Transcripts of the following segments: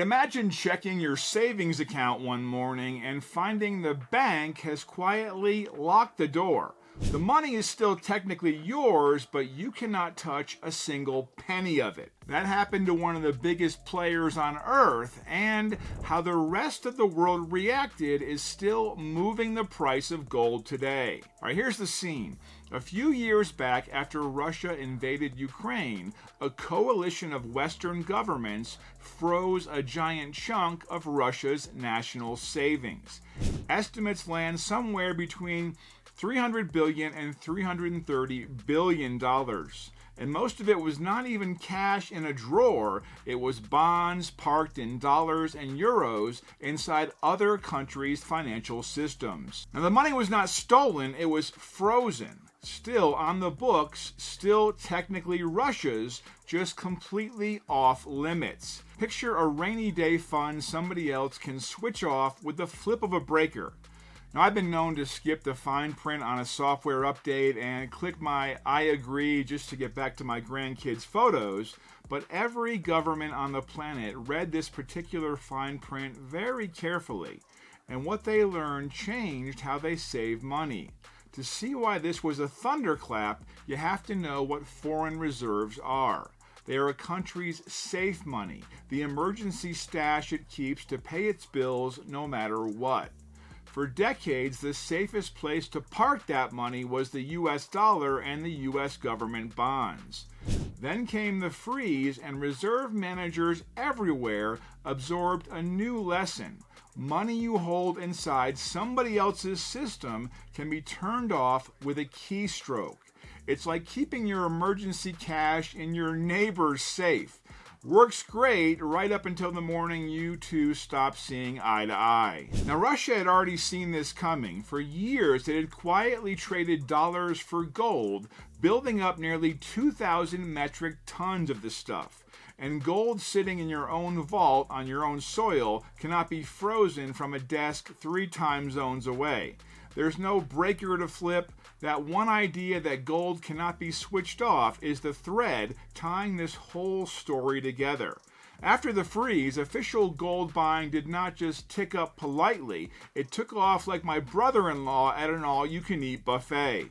Imagine checking your savings account one morning and finding the bank has quietly locked the door. The money is still technically yours, but you cannot touch a single penny of it. That happened to one of the biggest players on earth, and how the rest of the world reacted is still moving the price of gold today. All right, here's the scene. A few years back, after Russia invaded Ukraine, a coalition of Western governments froze a giant chunk of Russia's national savings. Estimates land somewhere between $300 billion and $330 billion. And most of it was not even cash in a drawer. It was bonds parked in dollars and euros inside other countries' financial systems. Now, the money was not stolen, it was frozen. Still on the books, still technically Russia's, just completely off limits. Picture a rainy day fund somebody else can switch off with the flip of a breaker. Now, I've been known to skip the fine print on a software update and click my I agree just to get back to my grandkids' photos, but every government on the planet read this particular fine print very carefully, and what they learned changed how they save money. To see why this was a thunderclap, you have to know what foreign reserves are. They are a country's safe money, the emergency stash it keeps to pay its bills no matter what. For decades, the safest place to park that money was the US dollar and the US government bonds. Then came the freeze, and reserve managers everywhere absorbed a new lesson. Money you hold inside somebody else's system can be turned off with a keystroke. It's like keeping your emergency cash in your neighbor's safe. Works great right up until the morning you two stop seeing eye to eye. Now, Russia had already seen this coming. For years, it had quietly traded dollars for gold, building up nearly 2,000 metric tons of the stuff. And gold sitting in your own vault on your own soil cannot be frozen from a desk 3 time zones away. There's no breaker to flip. That one idea that gold cannot be switched off is the thread tying this whole story together. After the freeze, official gold buying did not just tick up politely, it took off like my brother-in-law at an all-you-can-eat buffet.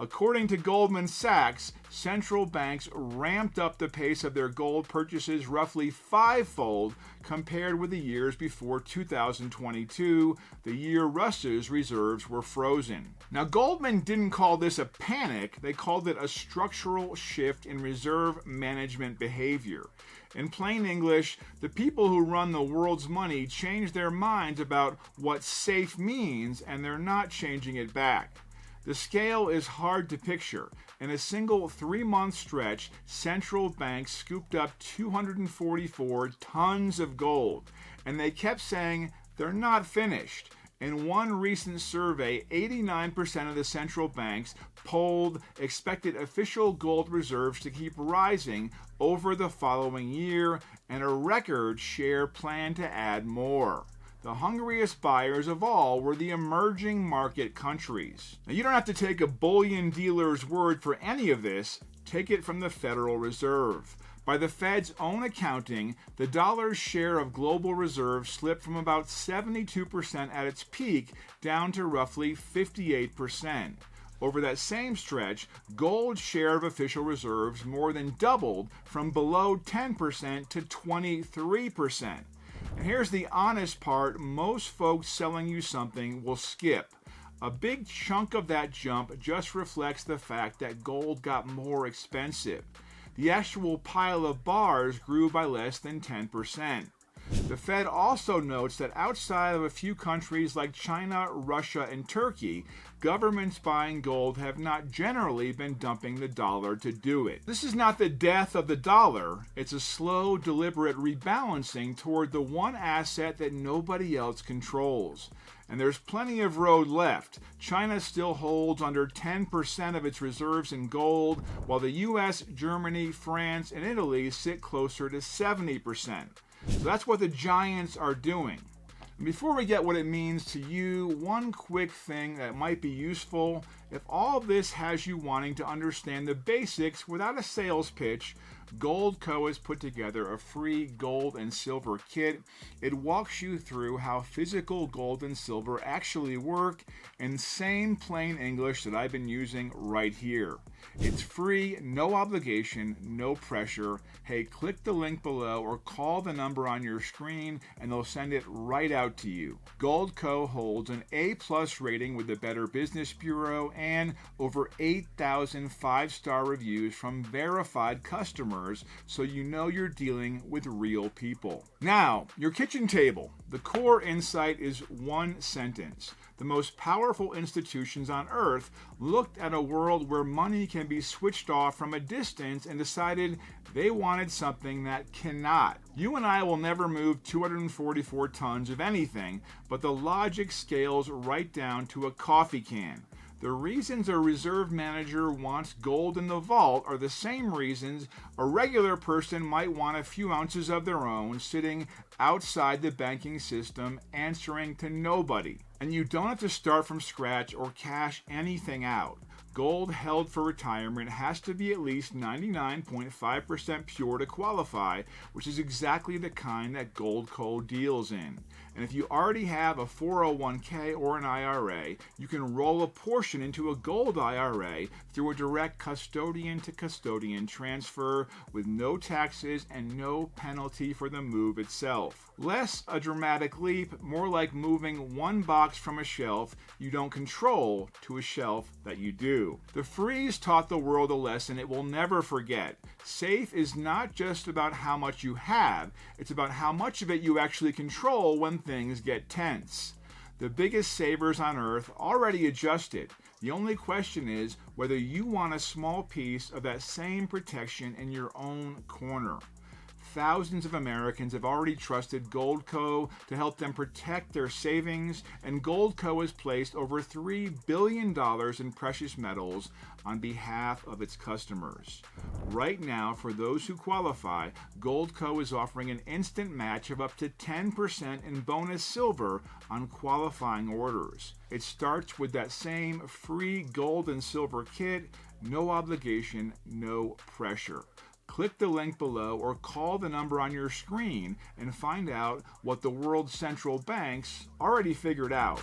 According to Goldman Sachs, central banks ramped up the pace of their gold purchases roughly 5-fold compared with the years before 2022, the year Russia's reserves were frozen. Now, Goldman didn't call this a panic, they called it a structural shift in reserve management behavior. In plain English, the people who run the world's money changed their minds about what safe means, and they're not changing it back. The scale is hard to picture. In a single 3-month stretch, central banks scooped up 244 tons of gold, and they kept saying they're not finished. In one recent survey, 89% of the central banks polled expected official gold reserves to keep rising over the following year, and a record share planned to add more. The hungriest buyers of all were the emerging market countries. Now, you don't have to take a bullion dealer's word for any of this. Take it from the Federal Reserve. By the Fed's own accounting, the dollar's share of global reserves slipped from about 72% at its peak down to roughly 58%. Over that same stretch, gold's share of official reserves more than doubled from below 10% to 23%. And here's the honest part most folks selling you something will skip. A big chunk of that jump just reflects the fact that gold got more expensive. The actual pile of bars grew by less than 10%. The Fed also notes that outside of a few countries like China, Russia, and Turkey, governments buying gold have not generally been dumping the dollar to do it. This is not the death of the dollar, it's a slow, deliberate rebalancing toward the one asset that nobody else controls. And there's plenty of road left. China still holds under 10% of its reserves in gold, while the US, Germany, France, and Italy sit closer to 70%. So that's what the giants are doing. And before we get what it means to you, one quick thing that might be useful. If all this has you wanting to understand the basics without a sales pitch, Goldco has put together a free gold and silver kit. It walks you through how physical gold and silver actually work in same plain English that I've been using right here. It's free, no obligation, no pressure. Hey, click the link below or call the number on your screen and they'll send it right out to you. Goldco holds an A+ rating with the Better Business Bureau and over 8,000 5-star reviews from verified customers, so you know you're dealing with real people. Now, your kitchen table. The core insight is one sentence. The most powerful institutions on earth looked at a world where money can be switched off from a distance and decided they wanted something that cannot. You and I will never move 244 tons of anything, but the logic scales right down to a coffee can. The reasons a reserve manager wants gold in the vault are the same reasons a regular person might want a few ounces of their own sitting outside the banking system answering to nobody. And you don't have to start from scratch or cash anything out. Gold held for retirement has to be at least 99.5% pure to qualify, which is exactly the kind that Goldco deals in. And if you already have a 401k or an IRA, you can roll a portion into a gold IRA through a direct custodian-to-custodian transfer with no taxes and no penalty for the move itself. Less a dramatic leap, more like moving one box from a shelf you don't control to a shelf that you do. The freeze taught the world a lesson it will never forget. Safe is not just about how much you have, it's about how much of it you actually control when things get tense. The biggest savers on earth already adjusted. The only question is whether you want a small piece of that same protection in your own corner. Thousands of Americans have already trusted Goldco to help them protect their savings, and Goldco has placed over $3 billion in precious metals on behalf of its customers. Right now, for those who qualify, Goldco is offering an instant match of up to 10% in bonus silver on qualifying orders. It starts with that same free gold and silver kit, no obligation, no pressure. Click the link below or call the number on your screen and find out what the world's central banks already figured out.